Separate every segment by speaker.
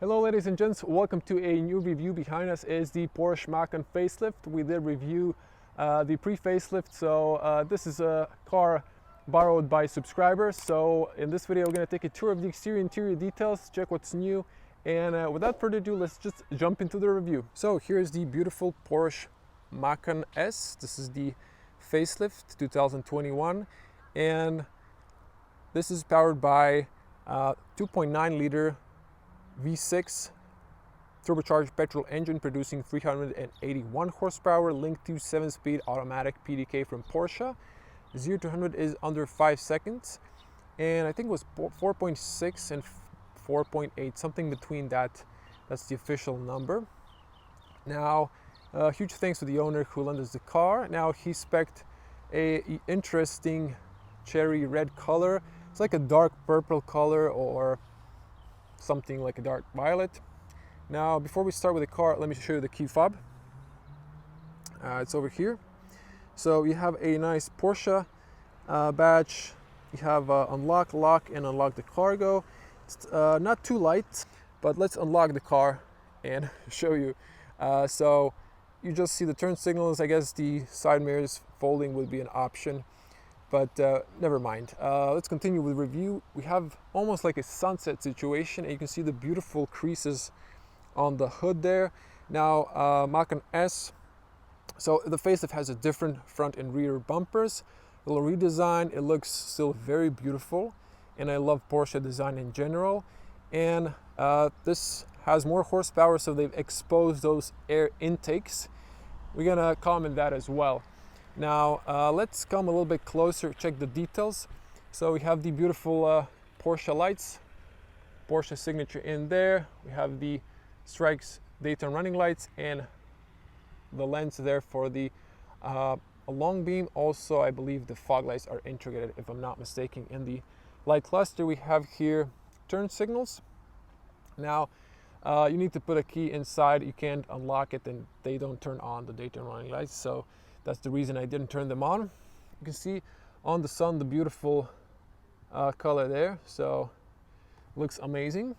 Speaker 1: Hello ladies and gents, welcome to a new review. Behind us is the Porsche Macan facelift. We did review the pre-facelift, so this is a car borrowed by subscribers. So in this video we're going to take a tour of the exterior interior details, check what's new, and without further ado, let's just jump into the review. So here's the beautiful Porsche Macan S. This is the facelift 2021, and this is powered by 2.9 liter V6 turbocharged petrol engine producing 381 horsepower, linked to 7-speed automatic PDK from Porsche. 0 to 100 is under 5 seconds, and I think it was 4.6 and 4.8, something between that. That's the official number. Now, huge thanks to the owner who lent us the car. Now he spec'd a interesting cherry red color. It's like a dark purple color or something like a dark violet. Now, before we start with the car, let me show you the key fob. It's over here. So you have a nice Porsche badge. You have unlock, lock, and unlock the cargo. It's not too light, but let's unlock the car and show you. So you just see the turn signals. I guess the side mirrors folding would be an option, but never mind. Let's continue with review. We have almost like a sunset situation, and you can see the beautiful creases on the hood there. Now, Macan S. So the facelift has a different front and rear bumpers. A little redesign. It looks still very beautiful, and I love Porsche design in general. And this has more horsepower, so they've exposed those air intakes. We're gonna comment that as well. Now let's come a little bit closer, check the details. So we have the beautiful Porsche lights, Porsche signature in there. We have the Strikes daytime running lights and the lens there for the long beam. Also, I believe the fog lights are integrated, if I'm not mistaken. In the light cluster, we have here turn signals. Now, you need to put a key inside. You can't unlock it, and they don't turn on the daytime running lights. So that's the reason I didn't turn them on. You can see on the sun the beautiful color there. So looks amazing.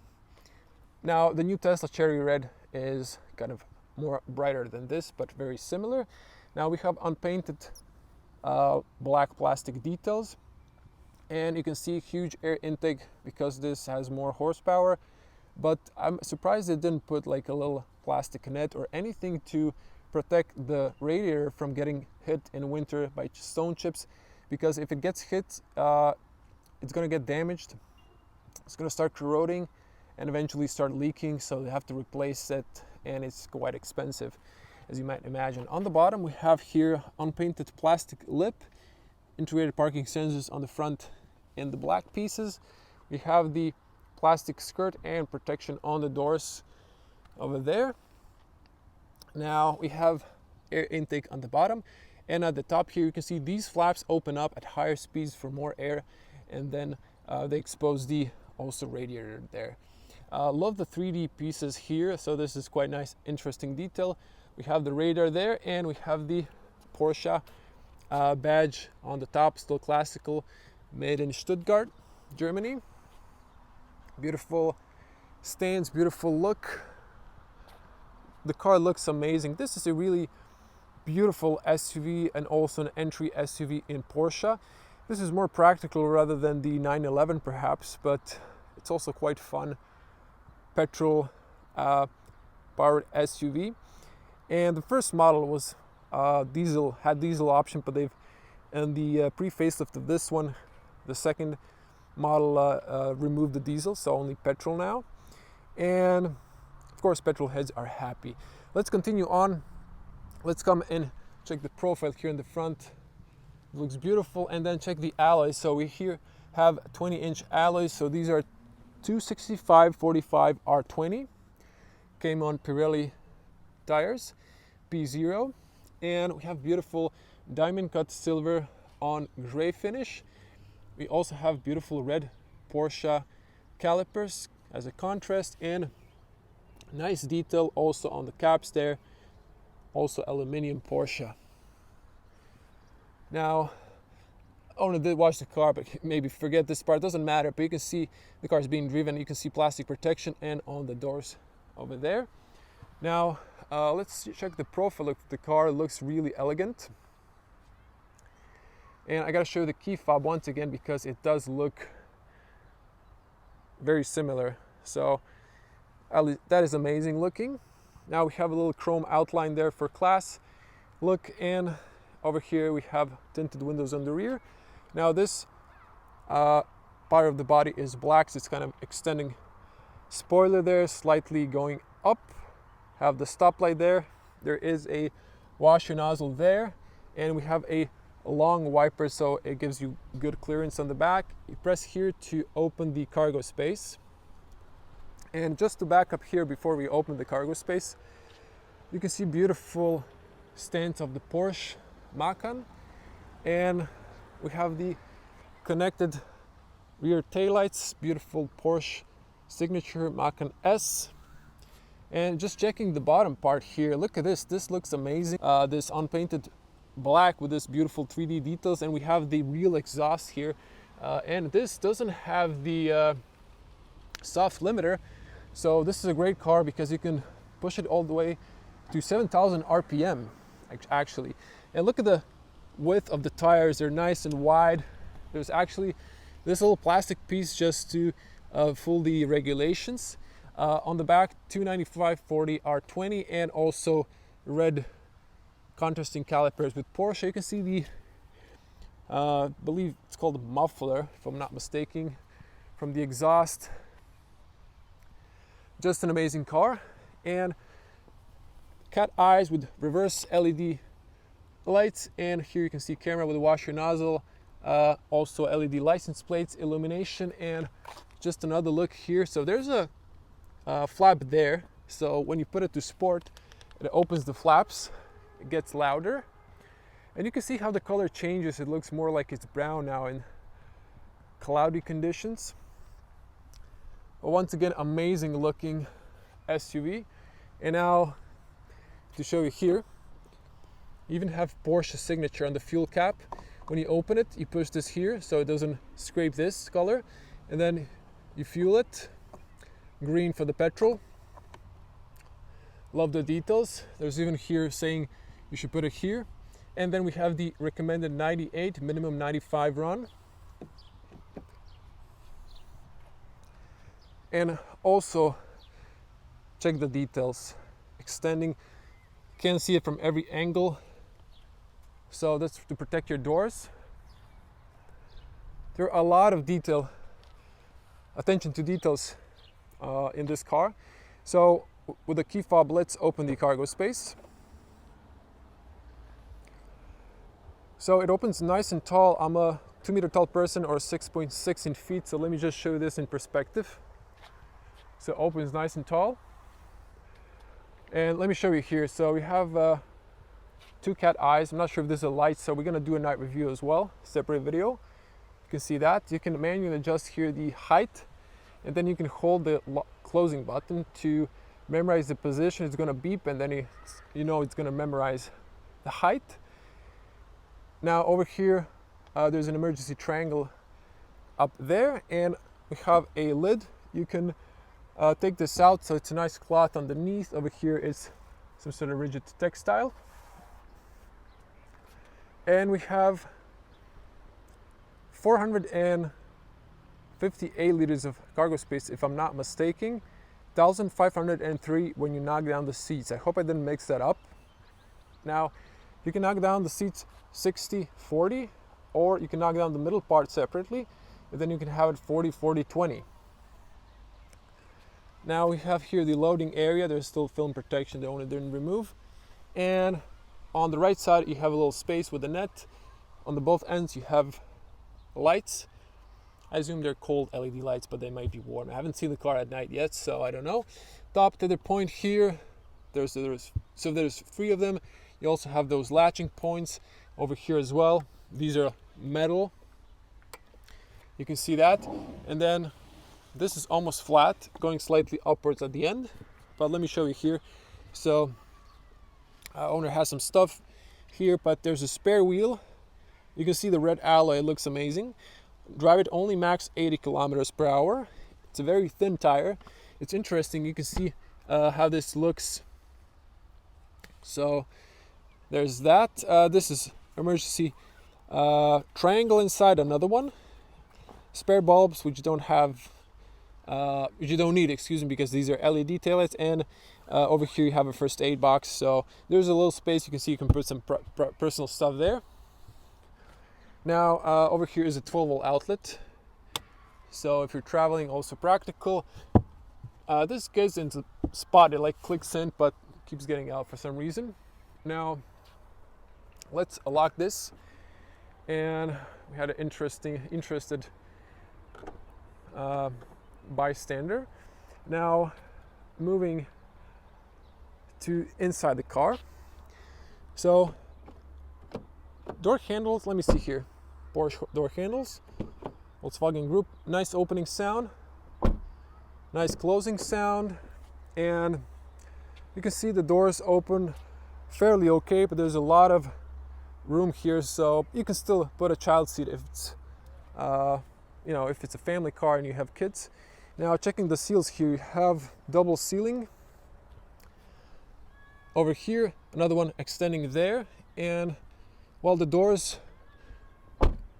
Speaker 1: Now, the new Tesla Cherry Red is kind of more brighter than this, but very similar. Now we have unpainted black plastic details, and you can see huge air intake because this has more horsepower. But I'm surprised they didn't put like a little plastic net or anything to protect the radiator from getting hit in winter by stone chips, because if it gets hit, it's going to get damaged. It's going to start corroding and eventually start leaking, so they have to replace it, and it's quite expensive, as you might imagine. On the bottom, we have here unpainted plastic lip, integrated parking sensors on the front in the black pieces. We have the plastic skirt and protection on the doors over there. Now we have air intake on the bottom, and at the top here you can see these flaps open up at higher speeds for more air, and then they expose the also radiator there. Love the 3D pieces here, so this is quite nice, interesting detail. We have the radar there, and we have the Porsche badge on the top, still classical, made in Stuttgart, Germany. Beautiful stands, beautiful look. The car looks amazing. This is a really beautiful SUV and also an entry SUV in Porsche. This is more practical rather than the 911 perhaps, but it's also quite fun. Petrol powered SUV. And the first model was diesel, had diesel option, but they've, in the pre-facelift of this one, the second model removed the diesel, so only petrol now. And of course, petrol heads are happy. Let's continue on. Let's come and check the profile here in the front. It looks beautiful. And then check the alloys. So we here have 20-inch alloys. So these are 265/45 R20. Came on Pirelli tires, P0. And we have beautiful diamond cut silver on gray finish. We also have beautiful red Porsche calipers as a contrast, and nice detail also on the caps there, also aluminum Porsche. Now owner did wash the car, but maybe forget this part, doesn't matter, but you can see the car is being driven. You can see plastic protection and on the doors over there. Now let's check the profile of the car. It looks really elegant, and I gotta show you the key fob once again because it does look very similar. So that is amazing looking. Now we have a little chrome outline there for class look, and over here we have tinted windows on the rear. Now this part of the body is black, so it's kind of extending. Spoiler there, slightly going up. Have the stoplight there. There is a washer nozzle there, and we have a long wiper, so it gives you good clearance on the back. You press here to open the cargo space. And just to back up here before we open the cargo space, you can see beautiful stance of the Porsche Macan, and we have the connected rear taillights, beautiful Porsche signature Macan S. And just checking the bottom part here, look at this. This looks amazing. This unpainted black with this beautiful 3D details, and we have the real exhaust here. And this doesn't have the soft limiter, so this is a great car because you can push it all the way to 7,000 RPM actually. And look at the width of the tires. They're nice and wide. There's actually this little plastic piece just to fool the regulations. On the back, 295/40 R20, and also red contrasting calipers with Porsche. You can see the believe it's called a muffler, if I'm not mistaken, from the exhaust. Just an amazing car. And cat eyes with reverse LED lights, and here you can see camera with a washer nozzle, also LED license plates, illumination, and just another look here. So there's a flap there, so when you put it to sport, it opens the flaps, it gets louder, and you can see how the color changes. It looks more like it's brown now in cloudy conditions. But once again, amazing looking SUV. And now to show you here, you even have Porsche signature on the fuel cap. When you open it, you push this here so it doesn't scrape this color, and then you fuel it. Green for the petrol. Love the details. There's even here saying you should put it here. And then we have the recommended 98, minimum 95 run. And also check the details. Extending, can't see it from every angle, so that's to protect your doors. There are a lot of attention to details in this car. So with the key fob, let's open the cargo space. So it opens nice and tall. I'm a 2-meter tall person, or 6.6 in feet, so let me just show you this in perspective. So it opens nice and tall. And let me show you here. So we have 2 cat eyes. I'm not sure if this is a light, so we're gonna do a night review as well, separate video. You can see that. You can manually adjust here the height, and then you can hold the closing button to memorize the position. It's gonna beep, and then it's gonna memorize the height. Now over here, there's an emergency triangle up there, and we have a lid. You can take this out, so it's a nice cloth underneath. Over here is some sort of rigid textile. And we have 458 liters of cargo space, if I'm not mistaken. 1,503 when you knock down the seats. I hope I didn't mix that up. Now, you can knock down the seats 60-40, or you can knock down the middle part separately, and then you can have it 40-40-20. Now we have here the loading area. There's still film protection the owner didn't remove. And on the right side, you have a little space with a net. On the both ends, you have lights. I assume they're cold LED lights, but they might be warm. I haven't seen the car at night yet, so I don't know. Top tether point here. There's 3 of them. You also have those latching points over here as well. These are metal. You can see that. And then this is almost flat, going slightly upwards at the end. But let me show you here. So owner has some stuff here, but there's a spare wheel You can see the red alloy, it looks amazing. Drive it only max 80 kilometers per hour. It's a very thin tire. It's interesting, you can see how this looks. So there's that. This is emergency triangle inside, another one. Spare bulbs, which you don't have, which you don't need, excuse me, because these are LED taillights. And over here you have a first aid box. So there's a little space. You can see you can put some personal stuff there. Now over here is a 12-volt outlet. So if you're traveling, also practical. This goes into spot, it like clicks in, but keeps getting out for some reason. Now let's lock this. And we had an interested bystander. Now moving to inside the car. So door handles, let me see here. Porsche door handles, Volkswagen Group, nice opening sound, nice closing sound, and you can see the doors open fairly okay, but there's a lot of room here, so you can still put a child seat if it's you know, if it's a family car and you have kids. Now checking the seals here, you have double sealing over here, another one extending there, and while the doors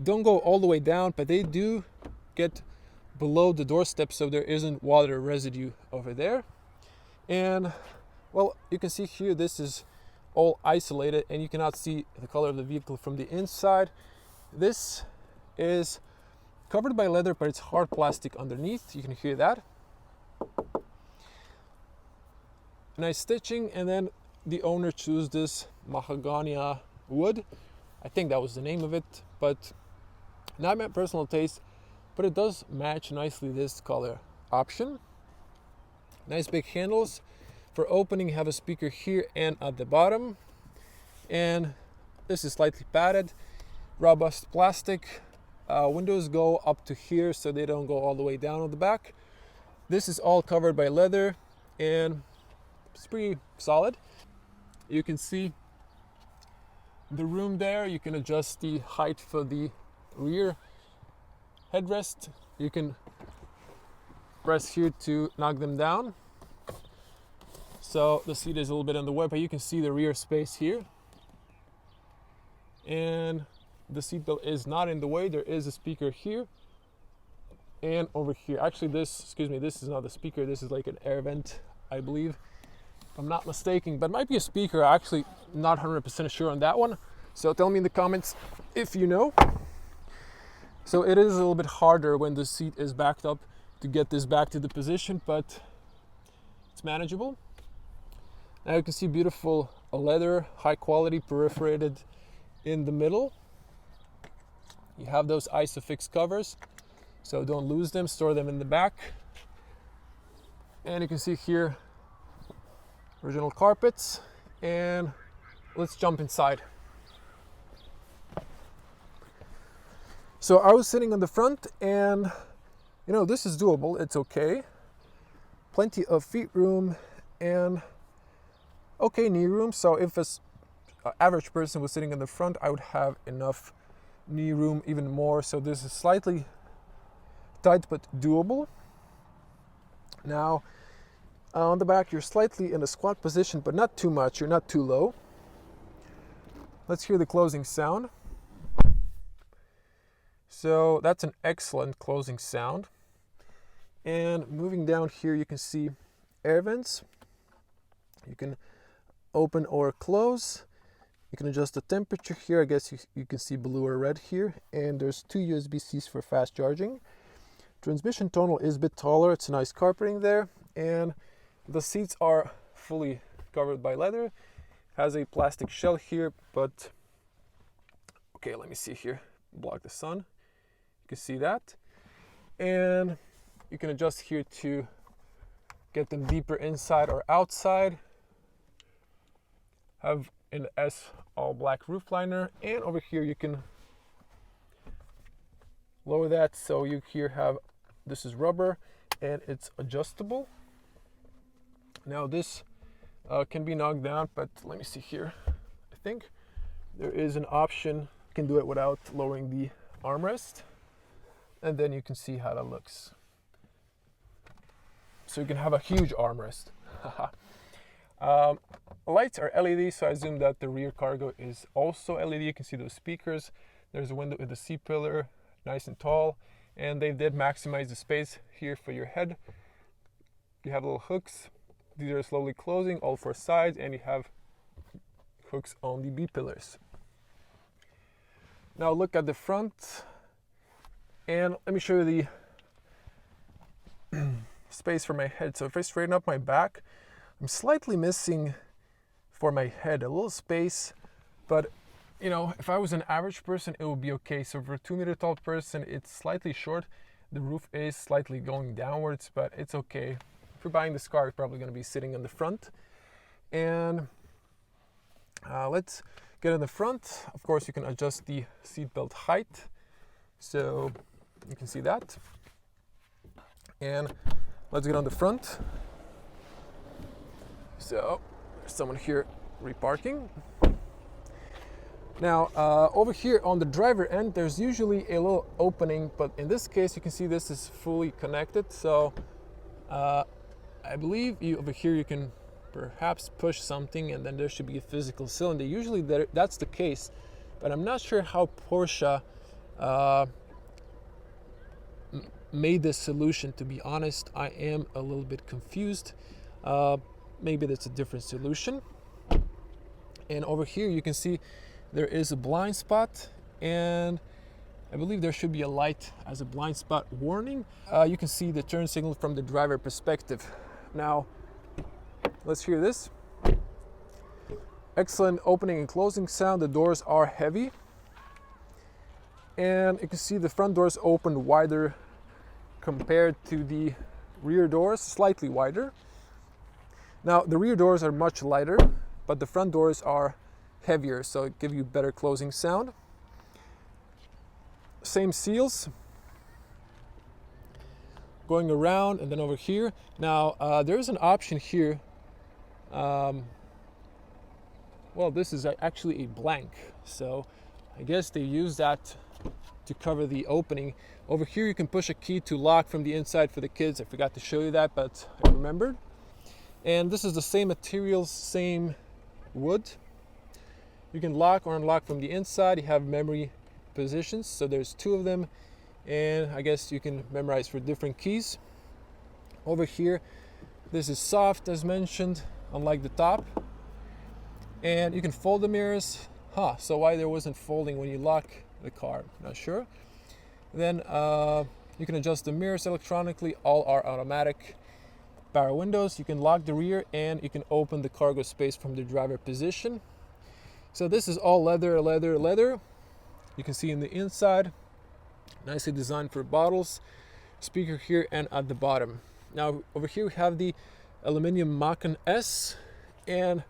Speaker 1: don't go all the way down, but they do get below the doorstep, so there isn't water residue over there. And well, you can see here this is all isolated and you cannot see the color of the vehicle from the inside. This is covered by leather, but it's hard plastic underneath. You can hear that. Nice stitching, and then the owner chose this mahogany wood. I think that was the name of it, but not my personal taste, but it does match nicely this color option. Nice big handles. For opening, have a speaker here and at the bottom, and this is slightly padded, robust plastic. Windows go up to here, so they don't go all the way down on the back. This is all covered by leather, and it's pretty solid. You can see the room there. You can adjust the height for the rear headrest. You can press here to knock them down. So the seat is a little bit in the way, but you can see the rear space here. And the seatbelt is not in the way. There is a speaker here and over here. Actually, this is not the speaker. This is like an air vent, I believe, if I'm not mistaken, but it might be a speaker. Actually, not 100% sure on that one. So tell me in the comments if you know. So it is a little bit harder when the seat is backed up to get this back to the position, but it's manageable. Now you can see beautiful leather, high quality, perforated in the middle. You have those ISOFIX covers, so don't lose them, store them in the back. And you can see here original carpets, and let's jump inside. So I was sitting on the front, and you know, this is doable, it's okay. Plenty of feet room and okay knee room. So if an average person was sitting in the front, I would have enough knee room, even more. So this is slightly tight but doable. Now on the back, you're slightly in a squat position, but not too much. You're not too low. Let's hear the closing sound. So that's an excellent closing sound. And moving down here, you can see air vents. You can open or close. You can adjust the temperature here. I guess you can see blue or red here. And there's 2 USB-Cs for fast charging. Transmission tunnel is a bit taller. It's nice carpeting there. And the seats are fully covered by leather. Has a plastic shell here, but okay, let me see here. Block the sun. You can see that. And you can adjust here to get them deeper inside or outside. Have an S all black roof liner, and over here you can lower that, so you here have, this is rubber and it's adjustable. Now this can be knocked down, but let me see here. I think there is an option You can do it without lowering the armrest, and then you can see how that looks. So you can have a huge armrest. Lights are LED, so I assume that the rear cargo is also LED. You can see those speakers. There's a window with a C-pillar, nice and tall, and they did maximize the space here for your head. You have little hooks. These are slowly closing, all four sides, and you have hooks on the B-pillars. Now look at the front, and let me show you the space for my head. So if I straighten up my back, I'm slightly missing for my head a little space, but you know, if I was an average person, it would be okay. So for a 2-meter tall person, it's slightly short. The roof is slightly going downwards, but it's okay. If you're buying this car, you're probably going to be sitting in the front. And let's get in the front. Of course, you can adjust the seatbelt height, so you can see that. And let's get on the front. So there's someone here reparking. Now over here on the driver end, there's usually a little opening, but in this case you can see this is fully connected. So I believe over here you can perhaps push something, and then there should be a physical cylinder. Usually that's the case, but I'm not sure how Porsche made this solution. To be honest, I am a little bit confused. Maybe that's a different solution. And over here you can see there is a blind spot, and I believe there should be a light as a blind spot warning. You can see the turn signal from the driver perspective. Now let's hear this. Excellent opening and closing sound. The doors are heavy, and you can see the front doors open wider compared to the rear doors, slightly wider. Now the rear doors are much lighter, but the front doors are heavier, so it gives you better closing sound. Same seals going around, and then over here. Now there's an option here. Well, this is actually a blank, so I guess they use that to cover the opening. Over here you can push a key to lock from the inside for the kids. I forgot to show you that, but I remembered. And this is the same materials, same wood. You can lock or unlock from the inside. You have memory positions, so there's 2 of them, and I guess you can memorize for different keys. Over here, this is soft as mentioned, unlike the top. And you can fold the mirrors. So why there wasn't folding when you lock the car, not sure. Then you can adjust the mirrors electronically. All are automatic. Power windows. You can lock the rear, and you can open the cargo space from the driver position. So this is all leather. You can see in the inside, nicely designed for bottles. Speaker here and at the bottom. Now over here we have the aluminum Macan S, and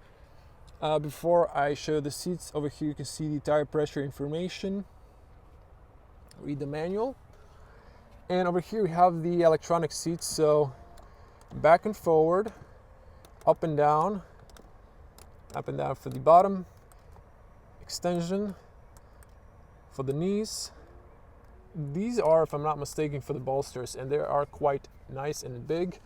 Speaker 1: before I show the seats, over here you can see the tire pressure information. Read the manual. And over here we have the electronic seats, so back and forward, up and down for the bottom, extension for the knees. These are, if I'm not mistaken, for the bolsters, and they are quite nice and big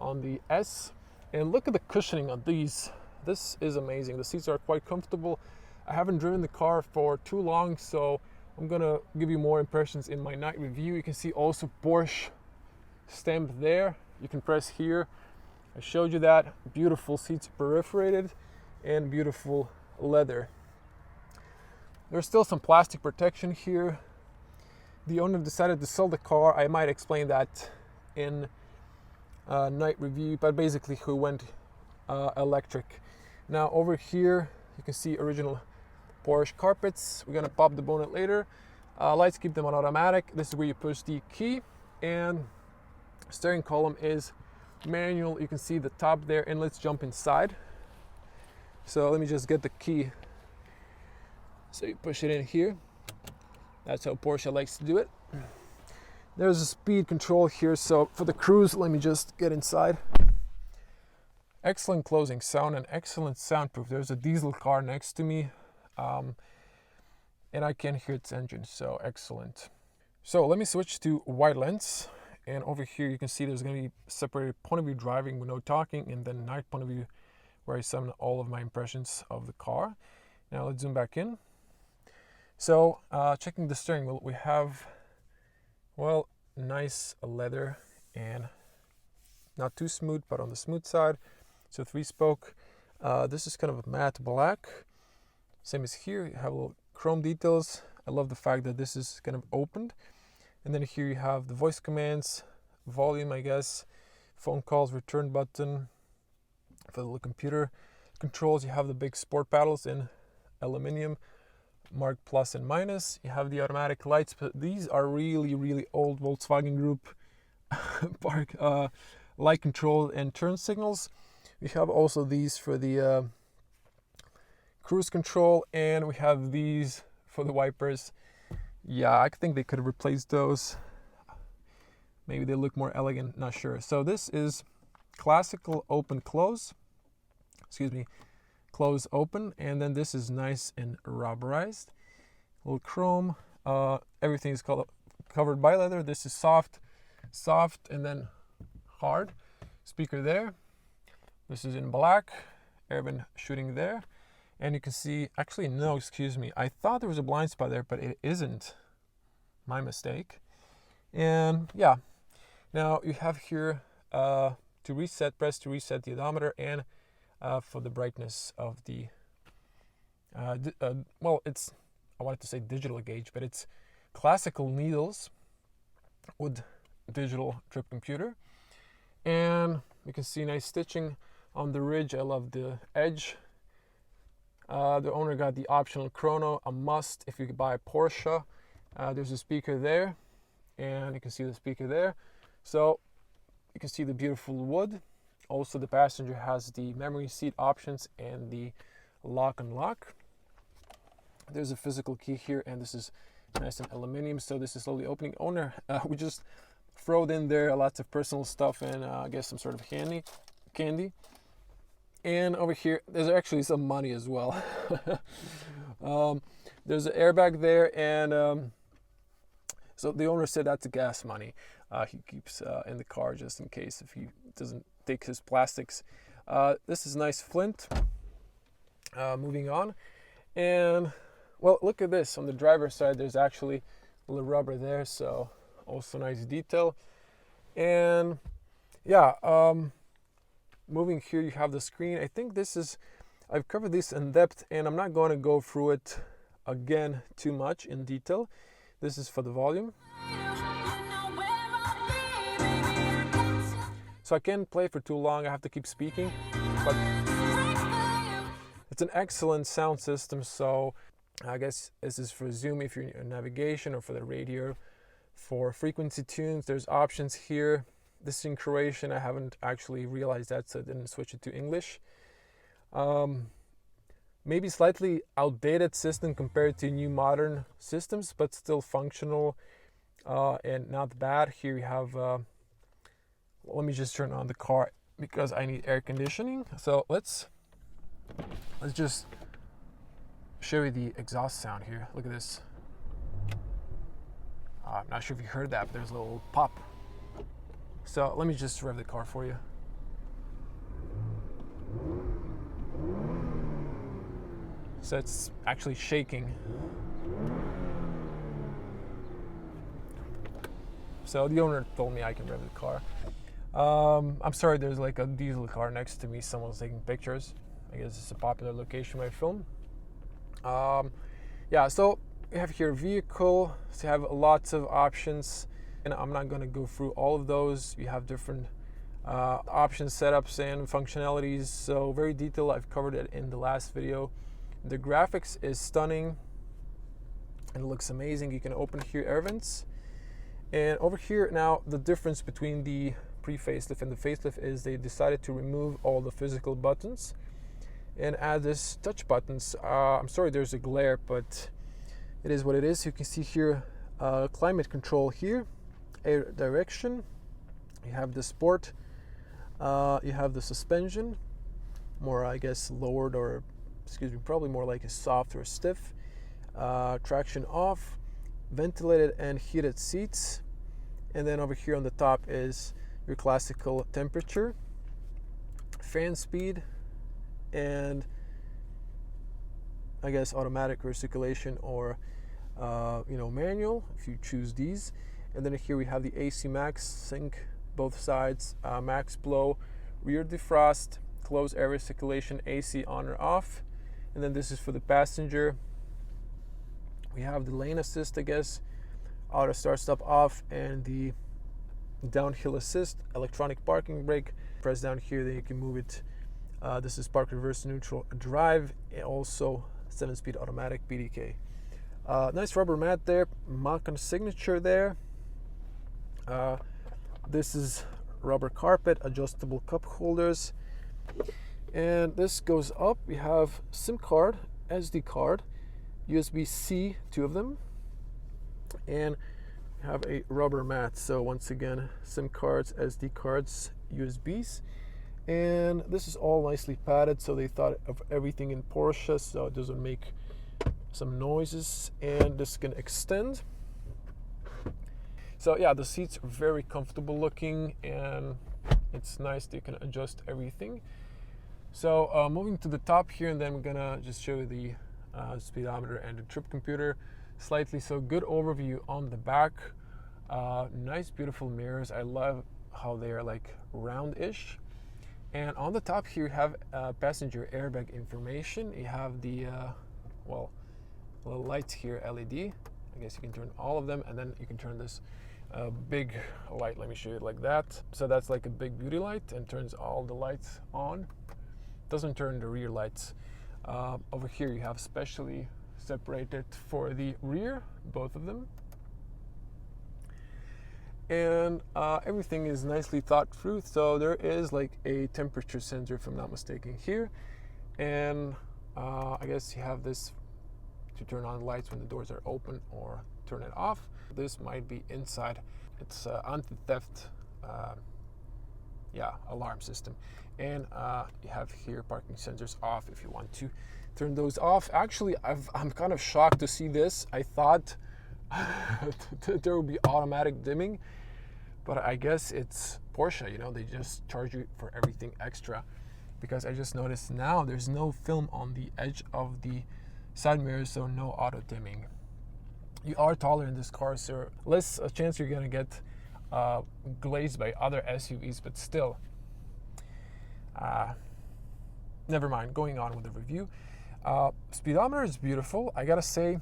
Speaker 1: on the S. And look at the cushioning on these. This is amazing. The seats are quite comfortable. I haven't driven the car for too long, so I'm gonna give you more impressions in my night review. You can see also Porsche stamped there. You can press here. I showed you that. Beautiful seats, perforated, and beautiful leather. There's still some plastic protection here. The owner decided to sell the car. I might explain that in night review, but basically he went electric. Now over here you can see original Porsche carpets. We're gonna pop the bonnet later. Lights, keep them on automatic. This is where you push the key, and steering column is manual. You can see the top there, and let's jump inside. So let me just get the key. So you push it in here. That's how Porsche likes to do it. There's a speed control here, so for the cruise, let me just get inside. Excellent closing sound and excellent soundproof. There's a diesel car next to me. and I can hear its engine, so excellent. So let me switch to wide lens, and over here you can see there's going to be separated point of view driving with no talking, and then night point of view where I sum all of my impressions of the car. Now let's zoom back in. So checking the steering wheel, we have, well, nice leather and not too smooth, but on the smooth side. So 3-spoke. This is kind of a matte black. Same as here, you have little chrome details. I love the fact that this is kind of opened. And then here you have the voice commands, volume, I guess, phone calls, return button. For the computer controls, you have the big sport paddles in aluminum, marked plus and minus. You have the automatic lights, but these are really old Volkswagen Group light control and turn signals. We have also these for the cruise control, and we have these for the wipers. Yeah, I think they could have replaced those. Maybe they look more elegant, not sure. So this is classical open close. Excuse me, close open, and then this is nice and rubberized. A little chrome. Everything is covered by leather. This is soft, and then hard. Speaker there. This is in black. Airban shooting there. And you can see, actually no, excuse me, I thought there was a blind spot there, but it isn't. My mistake. And yeah, now you have here to reset, press to reset the odometer, and for the brightness of the, well, it's, I wanted to say digital gauge, but it's classical needles with digital trip computer. And you can see nice stitching on the ridge. I love the edge. The owner got the optional chrono, a must if you buy a Porsche. There's a speaker there, and you can see the speaker there. So you can see the beautiful wood. Also, the passenger has the memory seat options and the lock and lock. There's a physical key here, and this is nice and aluminum, so this is slowly opening. Owner, we just throwed in there lots of personal stuff and I guess some sort of candy. And over here, there's actually some money as well. There's an airbag there, and so the owner said that's gas money. He keeps in the car just in case if he doesn't take his plastics. This is nice flint. Moving on, and well, look at this. On the driver's side, there's actually a little rubber there, so also nice detail. And yeah, moving here, you have the screen. I think this is, I've covered this in depth, and I'm not going to go through it again too much in detail. This is for the volume. So I can't play for too long, I have to keep speaking, but it's an excellent sound system. So I guess this is for zoom if you're in navigation, or for the radio. For frequency tunes, there's options here. This is in Croatian. I haven't actually realized that, so I didn't switch it to English. Maybe slightly outdated system compared to new modern systems, but still functional and not bad. Here you have, let me just turn on the car because I need air conditioning. So let's just show you the exhaust sound here. Look at this. I'm not sure if you heard that, but there's a little pop. So let me just rev the car for you. So it's actually shaking. So the owner told me I can rev the car. I'm sorry, there's like a diesel car next to me. Someone's taking pictures. I guess it's a popular location where I film. Yeah, so we have here vehicle. So you have lots of options, and I'm not going to go through all of those. You have different options, setups, and functionalities. So very detailed. I've covered it in the last video. The graphics is stunning and it looks amazing. You can open here air vents, and over here now the difference between the pre-facelift and the facelift is they decided to remove all the physical buttons and add this touch buttons. I'm sorry there's a glare, but it is what it is. You can see here climate control here, air direction, you have the sport, you have the suspension, more I guess lowered, or excuse me, probably more like a soft or stiff. traction off, ventilated and heated seats, and then over here on the top is your classical temperature, fan speed, and I guess automatic recirculation or manual if you choose these. And then here we have the AC max sync both sides, max blow, rear defrost, closed air recirculation, AC on or off. And then this is for the passenger. We have the lane assist, I guess, auto start stop off, and the downhill assist, electronic parking brake. Press down here, then you can move it. This is park reverse neutral drive, and also 7-speed automatic PDK. Nice rubber mat there, Macan signature there. This is rubber carpet, adjustable cup holders, and this goes up. We have SIM card, SD card, USB-C, 2 of them, and we have a rubber mat. So once again, SIM cards, SD cards, USBs, and this is all nicely padded, so they thought of everything in Porsche so it doesn't make some noises. And this can extend. So yeah, the seats are very comfortable looking, and it's nice that you can adjust everything. So moving to the top here, and then we're gonna just show you the speedometer and the trip computer slightly. So good overview on the back. Nice beautiful mirrors. I love how they are like roundish. And on the top here you have passenger airbag information. You have the little lights here, LED. I guess you can turn all of them, and then you can turn this big light. Let me show you like that. So that's like a big beauty light and turns all the lights on. Doesn't turn the rear lights. Over here you have specially separated for the rear, both of them. And everything is nicely thought through. So there is like a temperature sensor, if I'm not mistaken, here. And I guess you have this to turn on the lights when the doors are open or turn it off. This might be inside. It's anti-theft alarm system. And you have here parking sensors off if you want to turn those off. Actually, I'm kind of shocked to see this. I thought there would be automatic dimming, but I guess it's Porsche, they just charge you for everything extra, because I just noticed now there's no film on the edge of the side mirrors, so no auto dimming. You are taller in this car, so less a chance you're gonna get glazed by other SUVs, but still, never mind. Going on with the review. Speedometer is beautiful, I gotta say.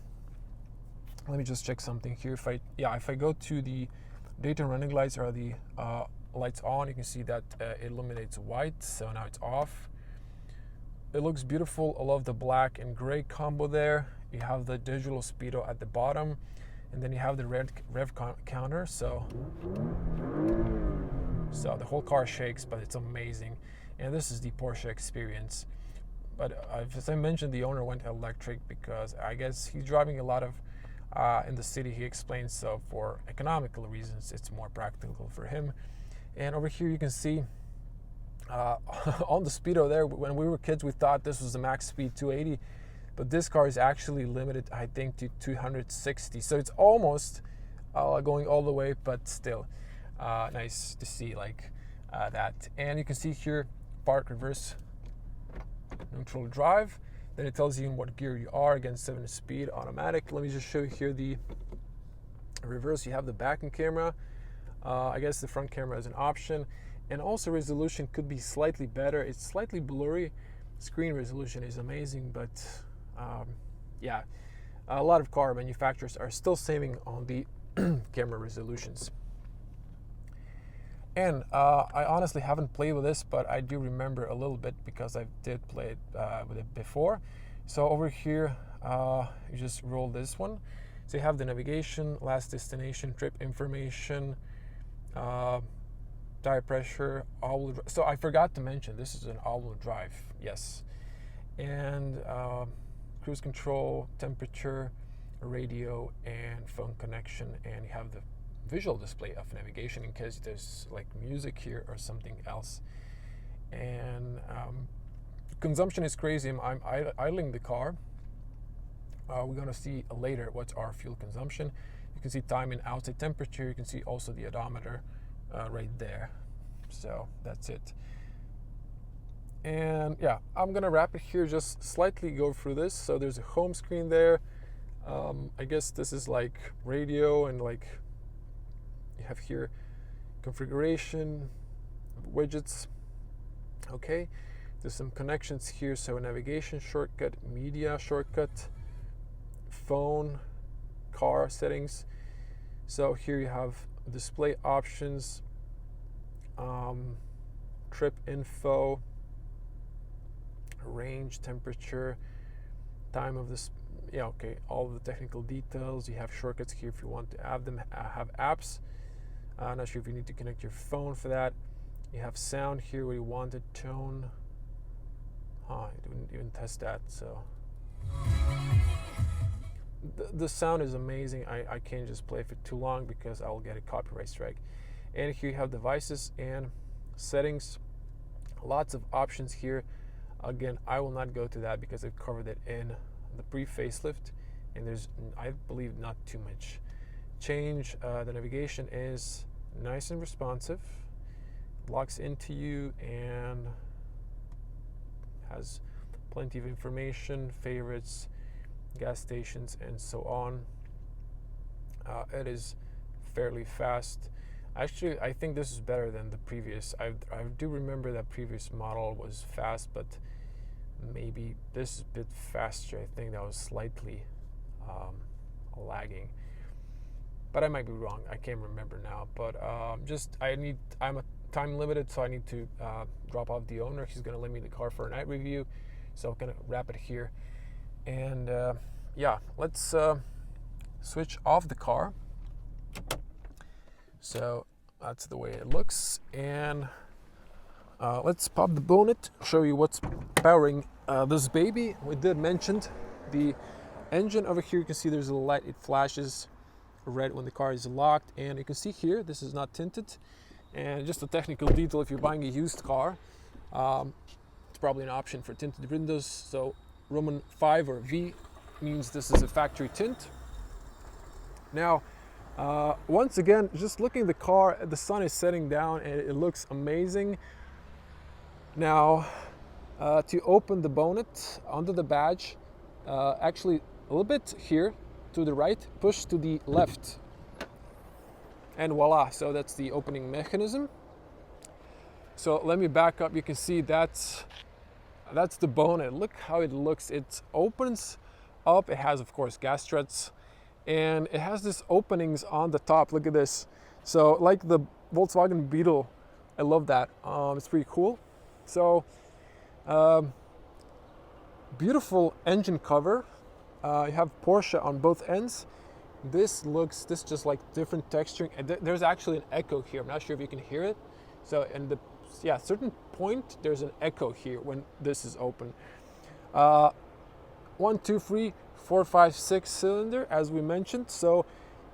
Speaker 1: Let me just check something here. If I go to the daytime running lights, or the lights on, you can see that it illuminates white, so now it's off. It looks beautiful. I love the black and gray combo there. You have the digital speedo at the bottom, and then you have the rev counter. So the whole car shakes, but it's amazing. And this is the Porsche experience. But as I mentioned, the owner went electric because I guess he's driving a lot of in the city, he explains, so for economical reasons it's more practical for him. And over here you can see on the speedo there, when we were kids we thought this was the max speed 280, but this car is actually limited, I think, to 260, so it's almost going all the way, but still nice to see like that. And you can see here park reverse neutral drive. Then it tells you in what gear you are, again 7-speed automatic. Let me just show you here the reverse. You have the backing camera. I guess the front camera is an option. And also resolution could be slightly better. It's slightly blurry. Screen resolution is amazing, but yeah, a lot of car manufacturers are still saving on the camera resolutions. And I honestly haven't played with this, but I do remember a little bit because I did play it with it before. So over here, you just roll this one. So you have the navigation, last destination, trip information, tire pressure, all-wheel drive. So I forgot to mention, this is an all-wheel drive, yes. And cruise control, temperature, radio, and phone connection. And you have the visual display of navigation in case there's like music here or something else. And consumption is crazy. I'm idling the car We're going to see later what's our fuel consumption. You can see time and outside temperature. You can see also the odometer right there. So that's it. And yeah, I'm gonna wrap it here, just slightly go through this. So there's a home screen there. I guess this is like radio, and like you have here configuration, widgets. Okay, there's some connections here. So navigation shortcut, media shortcut, phone, car settings. So here you have display options, trip info, range, temperature, time of this, yeah, okay, all the technical details. You have shortcuts here if you want to add them, have apps. I'm not sure if you need to connect your phone for that. You have sound here where you want it, tone. I didn't even test that, so the sound is amazing. I can't just play for too long because I'll get a copyright strike. And here you have devices and settings, lots of options here. Again, I will not go to that because I've covered it in the pre-facelift, and there's, I believe, not too much change. The navigation is nice and responsive, locks into you, and has plenty of information, favorites, gas stations, and so on. It is fairly fast. Actually, I think this is better than the previous. I do remember that previous model was fast, but maybe this is a bit faster. I think that was slightly lagging, but I might be wrong. I can't remember now. But I'm a time limited, so I need to drop off the owner. He's gonna lend me the car for a night review, so I'm gonna wrap it here. And yeah, let's switch off the car. So that's the way it looks, and let's pop the bonnet, show you what's powering this baby. We did mention the engine over here. You can see there's a light, it flashes red when the car is locked, and you can see here this is not tinted. And just a technical detail, if you're buying a used car, it's probably an option for tinted windows. So Roman 5 or V means this is a factory tint. Now once again, just looking at the car, the sun is setting down and it looks amazing. Now to open the bonnet under the badge, actually a little bit here to the right, push to the left, and voila, so that's the opening mechanism. So let me back up. You can see that's the bonnet. Look how it looks. It opens up. It has, of course, gas struts, and it has these openings on the top. Look at this. So like the Volkswagen Beetle, I love that. It's pretty cool. So beautiful engine cover. You have Porsche on both ends. This just like different texturing. There's actually an echo here. I'm not sure if you can hear it. So certain point there's an echo here when this is open. 1, 2, 3, 4, 5, 6 cylinder, as we mentioned. So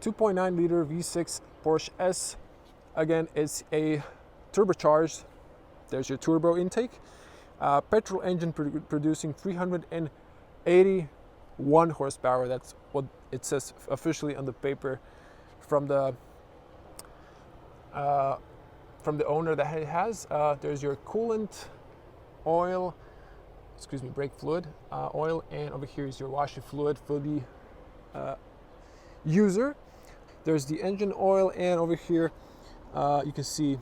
Speaker 1: 2.9 liter V6 Porsche S. Again, it's a turbocharged. There's your turbo intake. Petrol engine producing 381 horsepower. That's what it says officially on the paper from the owner that it has. There's your coolant, oil, brake fluid, oil, and over here is your washer fluid for the user. There's the engine oil, and over here you can see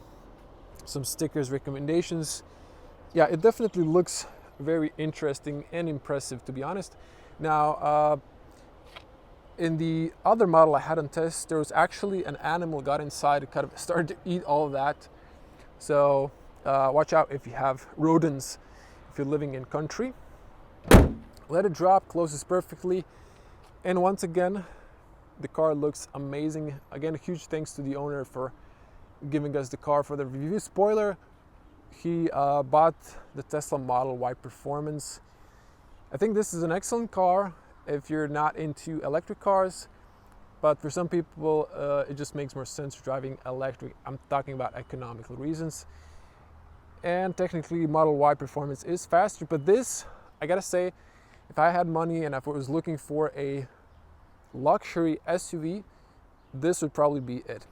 Speaker 1: some stickers, recommendations. Yeah, it definitely looks very interesting and impressive, to be honest. Now, in the other model I had on test, there was actually an animal got inside and kind of started to eat all of that. So watch out if you have rodents, if you're living in country. Let it drop, closes perfectly. And once again, the car looks amazing. Again, huge thanks to the owner for giving us the car for the review. Spoiler, he bought the Tesla Model Y Performance. I think this is an excellent car if you're not into electric cars, but for some people it just makes more sense driving electric. I'm talking about economical reasons. And technically Model Y Performance is faster, but this, I gotta say, if I had money and if I was looking for a luxury SUV, this would probably be it.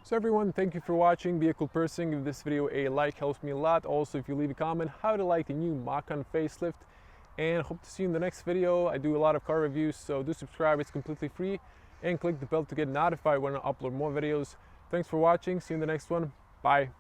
Speaker 1: So everyone, thank you for watching. Be a cool person. Give this video a like, helps me a lot. Also, if you leave a comment how to like the new Macan facelift, and hope to see you in the next video. I do a lot of car reviews, so do subscribe. It's completely free, and click the bell to get notified when I upload more videos. Thanks for watching. See you in the next one. Bye.